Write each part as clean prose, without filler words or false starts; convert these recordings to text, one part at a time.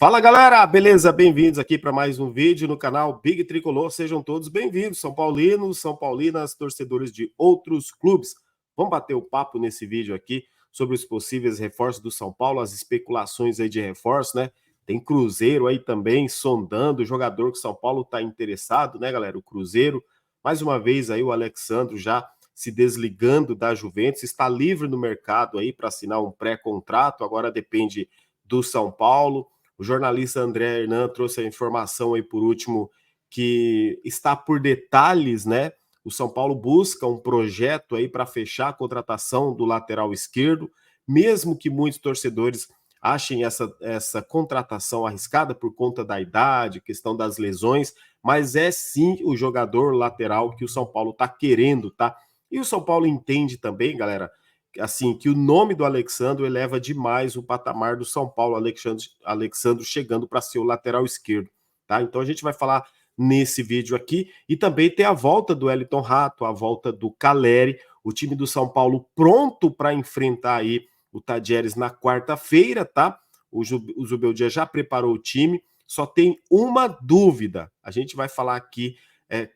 Fala galera, beleza? Bem-vindos aqui para mais um vídeo no canal Big Tricolor. Sejam todos bem-vindos, São Paulinos, São Paulinas, torcedores de outros clubes. Vamos bater o papo nesse vídeo aqui sobre os possíveis reforços do São Paulo, as especulações aí de reforço, né? Tem Cruzeiro aí também sondando o jogador que o São Paulo está interessado, né, galera? O Cruzeiro, mais uma vez aí o Alexandro já se desligando da Juventus, está livre no mercado aí para assinar um pré-contrato, agora depende do São Paulo. O jornalista André Hernan trouxe a informação aí por último que está por detalhes, né? O São Paulo busca um projeto aí para fechar a contratação do lateral esquerdo, mesmo que muitos torcedores achem essa contratação arriscada por conta da idade, questão das lesões, mas é sim o jogador lateral que o São Paulo está querendo, tá? E o São Paulo entende também, galera, assim, que o nome do Alexandro eleva demais o patamar do São Paulo, Alexandro chegando para ser o lateral esquerdo, tá? Então a gente vai falar nesse vídeo aqui e também tem a volta do Wellington Rato, a volta do Caleri, o time do São Paulo pronto para enfrentar aí o Tadieres na quarta-feira, tá? O Zubeldia já preparou o time, só tem uma dúvida. A gente vai falar aqui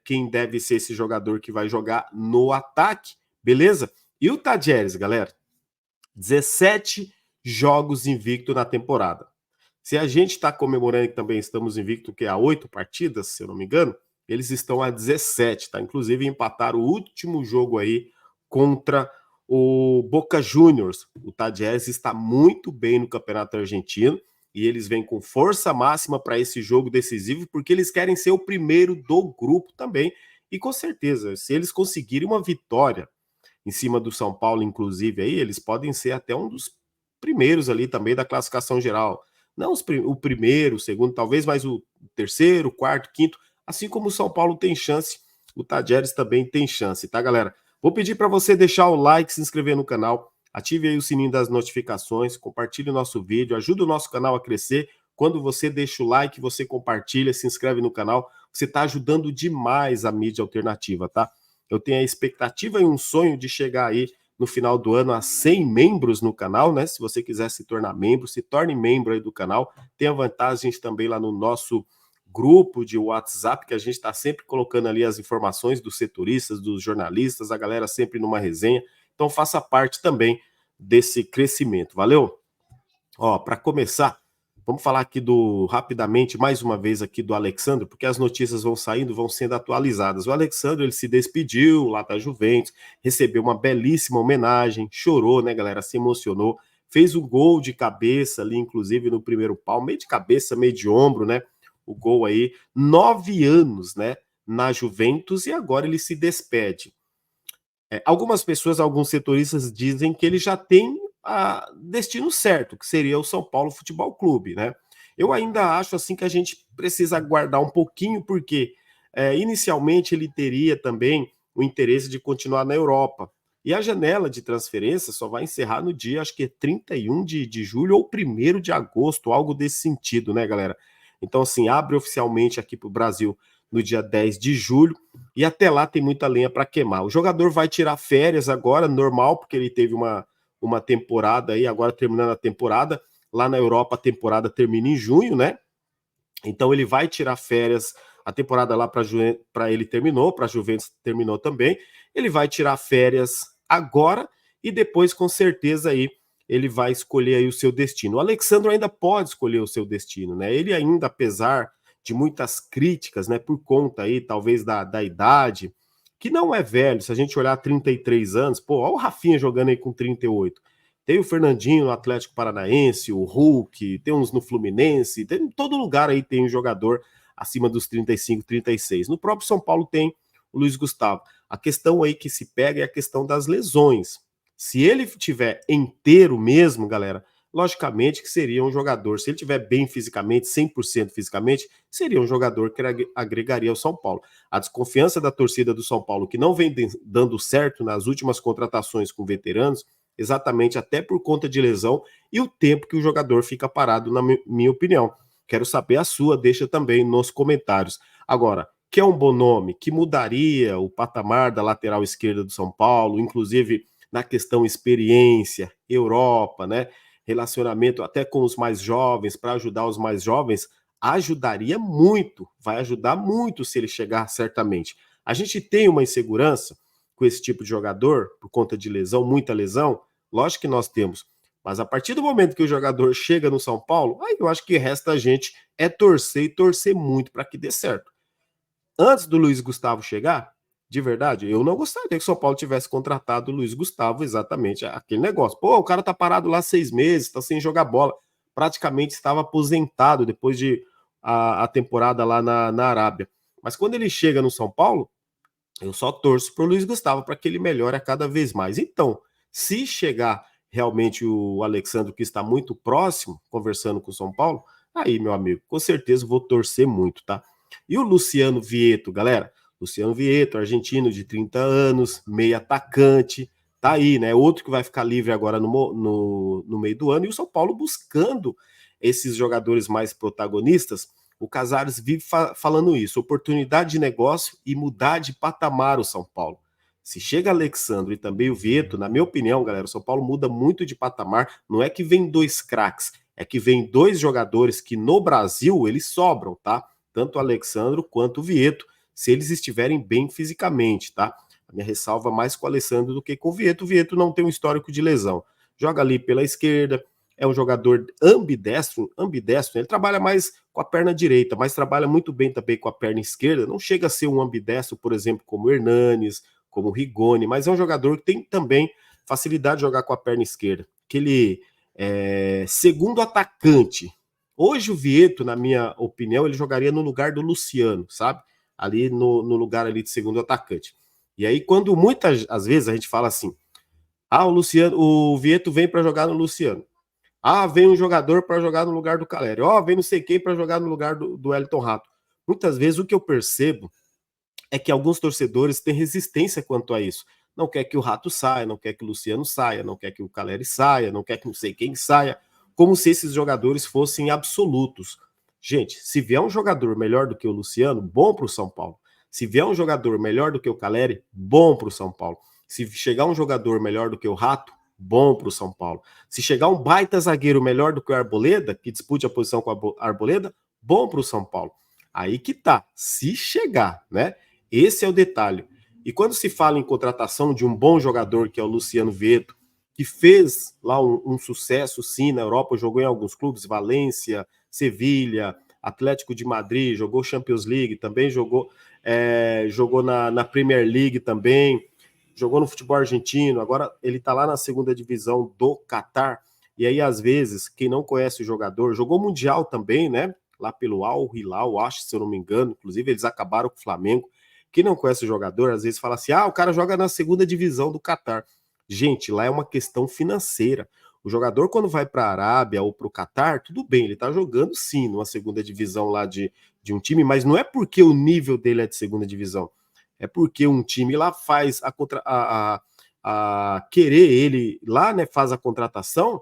quem deve ser esse jogador que vai jogar no ataque, beleza? E o Tadieres, galera, 17 jogos invicto na temporada. Se a gente está comemorando que também estamos invicto, que é há 8 partidas, se eu não me engano, eles estão a 17, tá? Inclusive empataram o último jogo aí contra o Boca Juniors. O Tadieres está muito bem no Campeonato Argentino e eles vêm com força máxima para esse jogo decisivo, porque eles querem ser o primeiro do grupo também. E com certeza, se eles conseguirem uma vitória em cima do São Paulo, inclusive, aí, eles podem ser até um dos primeiros ali também da classificação geral. Não o primeiro, o segundo, talvez, mas o terceiro, quarto, quinto, assim como o São Paulo tem chance, o Tadieres também tem chance, tá, galera? Vou pedir para você deixar o like, se inscrever no canal, ative aí o sininho das notificações, compartilhe o nosso vídeo, ajuda o nosso canal a crescer. Quando você deixa o like, você compartilha, se inscreve no canal, você está ajudando demais a mídia alternativa, tá? Eu tenho a expectativa e um sonho de chegar aí no final do ano a 100 membros no canal, né? Se você quiser se tornar membro, se torne membro aí do canal. Tem vantagens também lá no nosso grupo de WhatsApp, que a gente está sempre colocando ali as informações dos setoristas, dos jornalistas, a galera sempre numa resenha. Então faça parte também desse crescimento. Valeu? Ó, para começar, vamos falar aqui rapidamente, mais uma vez aqui do Alexandro, porque as notícias vão saindo, vão sendo atualizadas. O Alexandro, ele se despediu lá da Juventus, recebeu uma belíssima homenagem, chorou, né, galera, se emocionou, fez um gol de cabeça ali, inclusive no primeiro pau, meio de cabeça, meio de ombro, né, o gol aí, 9 anos, né, na Juventus, e agora ele se despede. Algumas pessoas, alguns setoristas dizem que ele já tem destino certo, que seria o São Paulo Futebol Clube, né? Eu ainda acho assim que a gente precisa aguardar um pouquinho, porque inicialmente ele teria também o interesse de continuar na Europa. E a janela de transferência só vai encerrar no dia, acho que é 31 de julho ou 1º de agosto, algo desse sentido, né, galera? Então, assim, abre oficialmente aqui para o Brasil no dia 10 de julho, e até lá tem muita lenha para queimar. O jogador vai tirar férias agora, normal, porque ele teve uma temporada aí, agora terminando a temporada. Lá na Europa a temporada termina em junho, né? Então ele vai tirar férias. A temporada lá para ele terminou, para a Juventus terminou também. Ele vai tirar férias agora e depois, com certeza, aí ele vai escolher aí o seu destino. O Alexandre ainda pode escolher o seu destino, né? Ele ainda, apesar de muitas críticas, né, por conta aí, talvez, da idade, que não é velho, se a gente olhar 33 anos, pô, olha o Rafinha jogando aí com 38. Tem o Fernandinho no Atlético Paranaense, o Hulk, tem uns no Fluminense, tem, em todo lugar aí tem um jogador acima dos 35, 36. No próprio São Paulo tem o Luiz Gustavo. A questão aí que se pega é a questão das lesões. Se ele tiver inteiro mesmo, galera, logicamente que seria um jogador, se ele tiver bem fisicamente, 100% fisicamente, seria um jogador que agregaria ao São Paulo. A desconfiança da torcida do São Paulo, que não vem dando certo nas últimas contratações com veteranos, exatamente até por conta de lesão e o tempo que o jogador fica parado, na minha opinião. Quero saber a sua, deixa também nos comentários. Agora, que é um bom nome, que mudaria o patamar da lateral esquerda do São Paulo, inclusive na questão experiência, Europa, né? relacionamento até com os mais jovens, para ajudar os mais jovens, ajudaria muito, vai ajudar muito se ele chegar certamente. A gente tem uma insegurança com esse tipo de jogador, por conta de lesão, muita lesão, lógico que nós temos. Mas a partir do momento que o jogador chega no São Paulo, aí eu acho que resta a gente é torcer e torcer muito para que dê certo. Antes do Luiz Gustavo chegar, de verdade, eu não gostaria que o São Paulo tivesse contratado o Luiz Gustavo, exatamente aquele negócio. Pô, o cara tá parado lá 6 meses, tá sem jogar bola, praticamente estava aposentado depois de a temporada lá na Arábia. Mas quando ele chega no São Paulo, eu só torço pro Luiz Gustavo para que ele melhore a cada vez mais. Então, se chegar realmente o Alexandre, que está muito próximo, conversando com o São Paulo, aí, meu amigo, com certeza vou torcer muito, tá? E o Luciano Vieto, galera? Luciano Vieto, argentino de 30 anos, meio atacante, tá aí, né? Outro que vai ficar livre agora no meio do ano, e o São Paulo buscando esses jogadores mais protagonistas. O Casares vive falando isso, oportunidade de negócio e mudar de patamar o São Paulo. Se chega Alexandre e também o Vieto, na minha opinião, galera, o São Paulo muda muito de patamar. Não é que vem dois craques, é que vem dois jogadores que no Brasil eles sobram, tá? Tanto o Alexandre quanto o Vieto, se eles estiverem bem fisicamente, tá? A minha ressalva mais com o Alexandre do que com o Vieto. O Vieto não tem um histórico de lesão. Joga ali pela esquerda, é um jogador ambidestro, ele trabalha mais com a perna direita, mas trabalha muito bem também com a perna esquerda. Não chega a ser um ambidestro, por exemplo, como o Hernanes, como o Rigoni, mas é um jogador que tem também facilidade de jogar com a perna esquerda. Aquele segundo atacante. Hoje o Vieto, na minha opinião, ele jogaria no lugar do Luciano, sabe? Ali no lugar ali de segundo atacante. E aí, quando muitas às vezes a gente fala assim, o Vieto vem para jogar no Luciano. Vem um jogador para jogar no lugar do Caleri. Vem não sei quem para jogar no lugar do Wellington Rato. Muitas vezes o que eu percebo é que alguns torcedores têm resistência quanto a isso. Não quer que o Rato saia, não quer que o Luciano saia, não quer que o Caleri saia, não quer que não sei quem saia, como se esses jogadores fossem absolutos. Gente, se vier um jogador melhor do que o Luciano, bom para o São Paulo. Se vier um jogador melhor do que o Caleri, bom para o São Paulo. Se chegar um jogador melhor do que o Rato, bom para o São Paulo. Se chegar um baita zagueiro melhor do que o Arboleda, que dispute a posição com a Arboleda, bom para o São Paulo. Aí que tá, se chegar, né? Esse é o detalhe. E quando se fala em contratação de um bom jogador, que é o Luciano Vieto, que fez lá um sucesso, sim, na Europa, jogou em alguns clubes, Valência, Sevilha, Atlético de Madrid, jogou Champions League, também jogou na Premier League também, jogou no futebol argentino, agora ele tá lá na segunda divisão do Catar, e aí às vezes, quem não conhece o jogador, jogou Mundial também, né, lá pelo Al Hilal, acho, se eu não me engano, inclusive eles acabaram com o Flamengo. Quem não conhece o jogador, às vezes fala assim, o cara joga na segunda divisão do Catar. Gente, lá é uma questão financeira. O jogador, quando vai para a Arábia ou para o Catar, tudo bem, ele tá jogando sim numa segunda divisão lá de um time, mas não é porque o nível dele é de segunda divisão. É porque um time lá faz a querer ele lá, né? Faz a contratação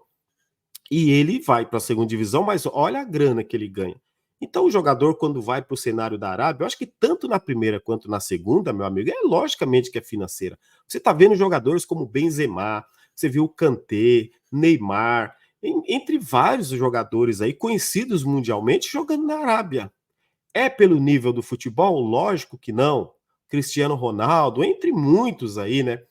e ele vai para a segunda divisão, mas olha a grana que ele ganha. Então, o jogador, quando vai para o cenário da Arábia, eu acho que tanto na primeira quanto na segunda, meu amigo, logicamente que é financeira. Você está vendo jogadores como Benzema, você viu o Kanté, Neymar, entre vários jogadores aí conhecidos mundialmente jogando na Arábia. É pelo nível do futebol? Lógico que não. Cristiano Ronaldo, entre muitos aí, né?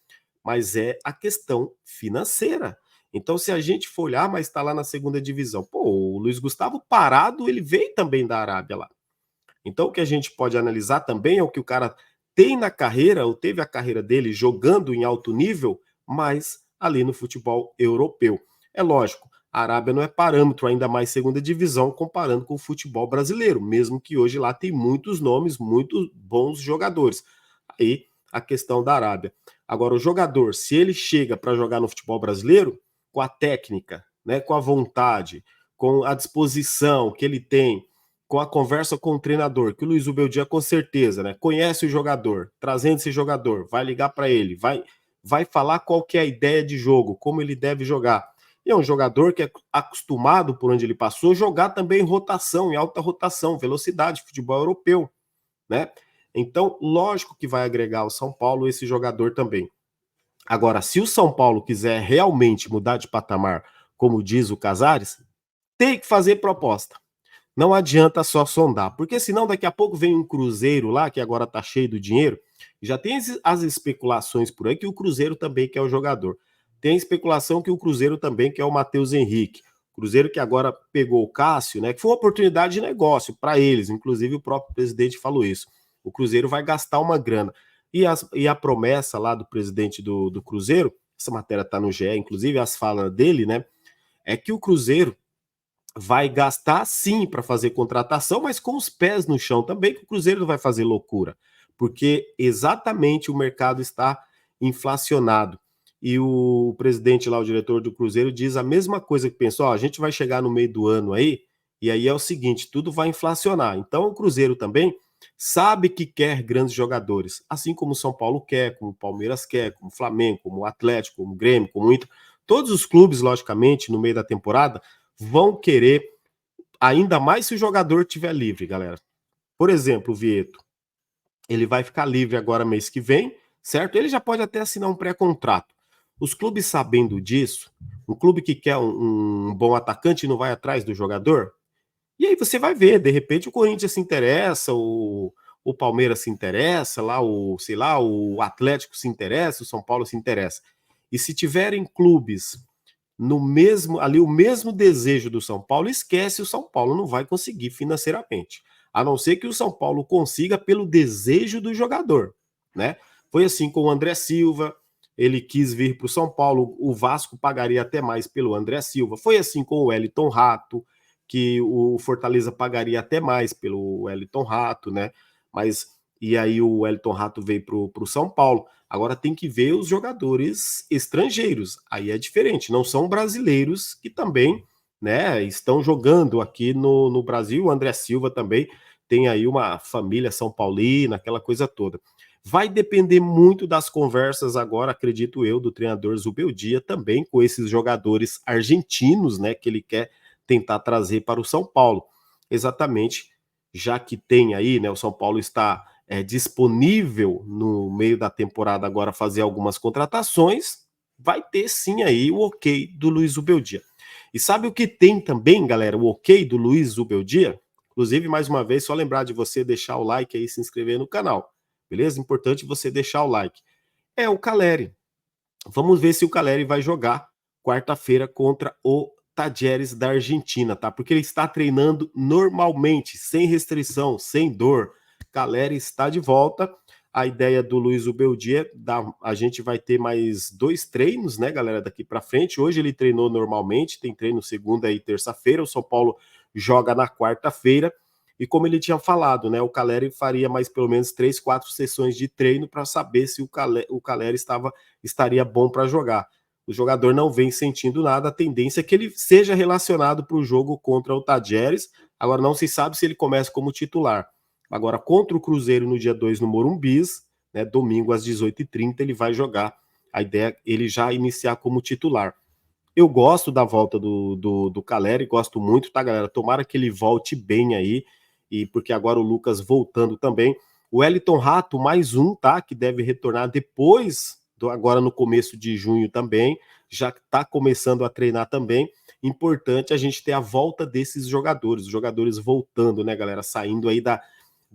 Mas é a questão financeira. Então, se a gente for olhar, mas está lá na segunda divisão, pô, o Luiz Gustavo parado, ele veio também da Arábia lá. Então, o que a gente pode analisar também é o que o cara tem na carreira, ou teve a carreira dele jogando em alto nível, mas ali no futebol europeu. É lógico, a Arábia não é parâmetro, ainda mais segunda divisão, comparando com o futebol brasileiro, mesmo que hoje lá tem muitos nomes, muitos bons jogadores. Aí a questão da Arábia. Agora, o jogador, se ele chega para jogar no futebol brasileiro, com a técnica, né, com a vontade, com a disposição que ele tem, com a conversa com o treinador, que o Luiz Ubeldia com certeza, né, conhece o jogador, trazendo esse jogador, vai ligar para ele, vai falar qual que é a ideia de jogo, como ele deve jogar. E é um jogador que é acostumado, por onde ele passou, jogar também em rotação, em alta rotação, velocidade, futebol europeu, né? Então, lógico que vai agregar ao São Paulo esse jogador também. Agora, se o São Paulo quiser realmente mudar de patamar como diz o Casares, tem que fazer proposta. Não adianta só sondar, porque senão daqui a pouco vem um Cruzeiro lá, que agora tá cheio do dinheiro, já tem as especulações por aí que o Cruzeiro também quer o jogador. Tem a especulação que o Cruzeiro também quer o Matheus Henrique. Cruzeiro que agora pegou o Cássio, né? Que foi uma oportunidade de negócio para eles, inclusive o próprio presidente falou isso. O Cruzeiro vai gastar uma grana. E a promessa lá do presidente do Cruzeiro, essa matéria tá no GE, inclusive as falas dele, né? É que o Cruzeiro vai gastar sim para fazer contratação, mas com os pés no chão também, que o Cruzeiro não vai fazer loucura, porque exatamente o mercado está inflacionado. E o presidente lá, o diretor do Cruzeiro, diz a mesma coisa que pensou: ó, a gente vai chegar no meio do ano aí, e aí é o seguinte, tudo vai inflacionar. Então o Cruzeiro também sabe que quer grandes jogadores, assim como o São Paulo quer, como o Palmeiras quer, como o Flamengo, como o Atlético, como o Grêmio, como o Inter. Todos os clubes, logicamente, no meio da temporada, vão querer, ainda mais se o jogador estiver livre, galera. Por exemplo, o Vieto, ele vai ficar livre agora mês que vem, certo? Ele já pode até assinar um pré-contrato. Os clubes sabendo disso, um clube que quer um bom atacante não vai atrás do jogador, e aí você vai ver, de repente o Corinthians se interessa, o Palmeiras se interessa, lá o, sei lá, o Atlético se interessa, o São Paulo se interessa. E se tiverem clubes no mesmo ali o mesmo desejo do São Paulo, esquece, o São Paulo não vai conseguir financeiramente. A não ser que o São Paulo consiga pelo desejo do jogador, né? Foi assim com o André Silva, ele quis vir para o São Paulo, o Vasco pagaria até mais pelo André Silva. Foi assim com o Wellington Rato, que o Fortaleza pagaria até mais pelo Wellington Rato, né? Mas e aí o Wellington Rato veio para o São Paulo. Agora tem que ver os jogadores estrangeiros. Aí é diferente, não são brasileiros que também, né, estão jogando aqui no Brasil. O André Silva também tem aí uma família São Paulina, aquela coisa toda. Vai depender muito das conversas agora, acredito eu, do treinador Zubeldia também com esses jogadores argentinos, né, que ele quer tentar trazer para o São Paulo. Exatamente, já que tem aí, né, o São Paulo está disponível no meio da temporada agora fazer algumas contratações, vai ter sim aí o ok do Luiz Zubeldia. E sabe o que tem também, galera, o ok do Luiz Zubeldia? Inclusive, mais uma vez, só lembrar de você deixar o like aí e se inscrever no canal, beleza? Importante você deixar o like. É o Caleri. Vamos ver se o Caleri vai jogar quarta-feira contra o Tajeres da Argentina, tá? Porque ele está treinando normalmente, sem restrição, sem dor. Caleri está de volta. A ideia do Luiz Ubeldia, a gente vai ter mais 2 treinos, né, galera, daqui para frente. Hoje ele treinou normalmente, tem treino segunda e terça-feira. O São Paulo joga na quarta-feira. E como ele tinha falado, né, o Caleri faria mais pelo menos 3, 4 sessões de treino para saber se o Caleri estaria bom para jogar. O jogador não vem sentindo nada, a tendência é que ele seja relacionado para o jogo contra o Tajeres. Agora não se sabe se ele começa como titular. Agora, contra o Cruzeiro no dia 2 no Morumbis, né, domingo às 18h30, ele vai jogar. A ideia é ele já iniciar como titular. Eu gosto da volta do Caleri, gosto muito, tá, galera? Tomara que ele volte bem aí, e porque agora o Lucas voltando também. O Wellington Rato, mais um, tá? Que deve retornar depois, agora no começo de junho também. Já tá começando a treinar também. Importante a gente ter a volta desses jogadores, os jogadores voltando, né, galera? Saindo aí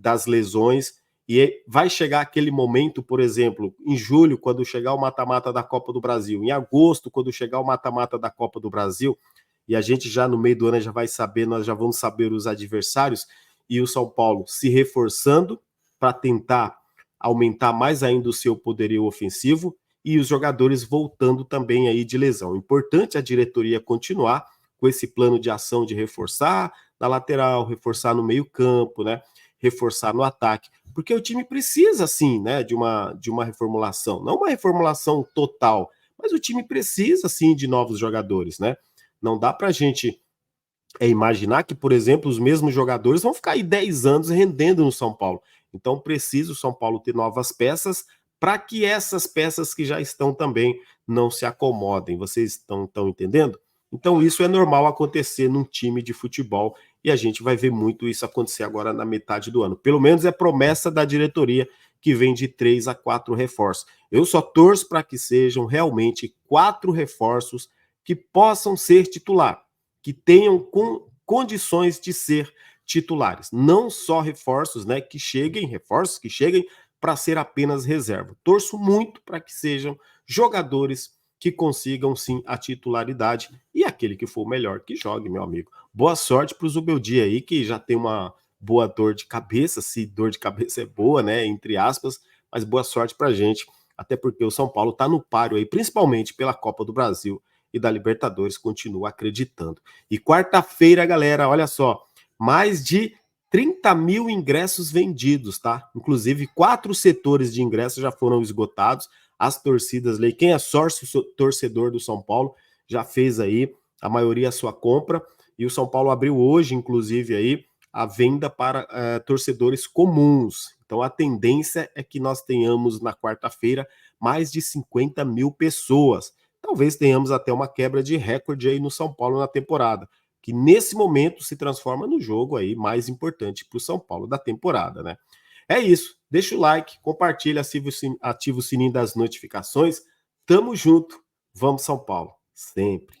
das lesões. E vai chegar aquele momento, por exemplo, em julho, quando chegar o mata-mata da Copa do Brasil, em agosto, quando chegar o mata-mata da Copa do Brasil, e a gente já no meio do ano já vai saber, nós já vamos saber os adversários, e o São Paulo se reforçando para tentar aumentar mais ainda o seu poderio ofensivo, e os jogadores voltando também aí de lesão. Importante a diretoria continuar com esse plano de ação de reforçar na lateral, reforçar no meio-campo, né? Reforçar no ataque, porque o time precisa, sim, né, de uma reformulação, não uma reformulação total, mas o time precisa, sim, de novos jogadores, né? Não dá pra gente imaginar que, por exemplo, os mesmos jogadores vão ficar aí 10 anos rendendo no São Paulo. Então precisa o São Paulo ter novas peças para que essas peças que já estão também não se acomodem. Vocês estão entendendo? Então isso é normal acontecer num time de futebol e a gente vai ver muito isso acontecer agora na metade do ano. Pelo menos é promessa da diretoria que vem de 3 a 4 reforços. Eu só torço para que sejam realmente 4 reforços que possam ser titular, que tenham condições de ser titulares, não só reforços, né, reforços que cheguem para ser apenas reserva. Torço muito para que sejam jogadores que consigam sim a titularidade e aquele que for o melhor que jogue, meu amigo. Boa sorte para o Zubeldia aí, que já tem uma boa dor de cabeça, se dor de cabeça é boa, né, entre aspas, mas boa sorte para a gente, até porque o São Paulo está no páreo aí, principalmente pela Copa do Brasil e da Libertadores, continua acreditando. E quarta-feira, galera, olha só, mais de 30 mil ingressos vendidos, tá? Inclusive, 4 setores de ingressos já foram esgotados, as torcidas, quem é sócio torcedor do São Paulo já fez aí a maioria a sua compra, e o São Paulo abriu hoje, inclusive, aí a venda para torcedores comuns. Então a tendência é que nós tenhamos na quarta-feira mais de 50 mil pessoas. Talvez tenhamos até uma quebra de recorde aí no São Paulo na temporada, que nesse momento se transforma no jogo aí mais importante para o São Paulo da temporada, né? É isso. Deixa o like, compartilha, ativa o sininho das notificações. Tamo junto. Vamos, São Paulo. Sempre.